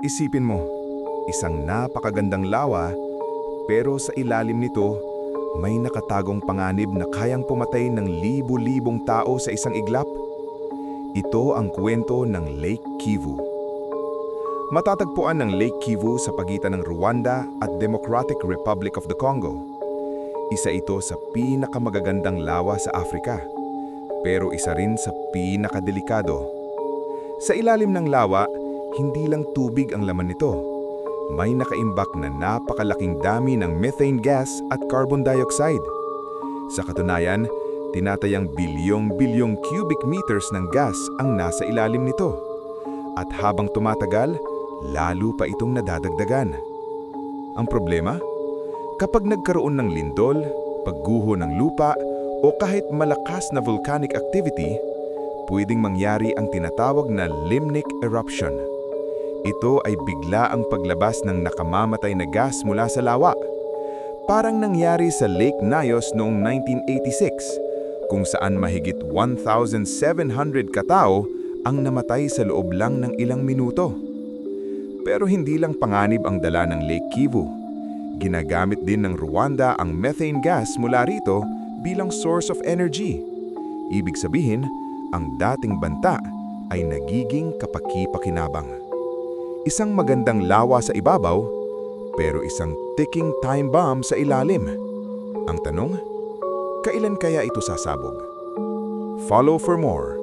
Isipin mo, isang napakagandang lawa, pero sa ilalim nito, may nakatagong panganib na kayang pumatay ng libu-libong tao sa isang iglap. Ito ang kwento ng Lake Kivu. Matatagpuan ng Lake Kivu sa pagitan ng Rwanda at Democratic Republic of the Congo. Isa ito sa pinakamagagandang lawa sa Afrika, pero isa rin sa pinakadelikado. Sa ilalim ng lawa, hindi lang tubig ang laman nito. May nakaimbak na napakalaking dami ng methane gas at carbon dioxide. Sa katunayan, tinatayang bilyong-bilyong cubic meters ng gas ang nasa ilalim nito. At habang tumatagal, lalo pa itong nadadagdagan. Ang problema? Kapag nagkaroon ng lindol, pagguho ng lupa, o kahit malakas na volcanic activity, pwedeng mangyari ang tinatawag na limnic eruption. Ito ay bigla ang paglabas ng nakamamatay na gas mula sa lawa. Parang nangyari sa Lake Nyos noong 1986, kung saan mahigit 1,700 katao ang namatay sa loob lang ng ilang minuto. Pero hindi lang panganib ang dala ng Lake Kivu. Ginagamit din ng Rwanda ang methane gas mula rito bilang source of energy. Ibig sabihin, ang dating banta ay nagiging kapaki-pakinabang. Isang magandang lawa sa ibabaw, pero isang ticking time bomb sa ilalim. Ang tanong, kailan kaya ito sasabog? Follow for more.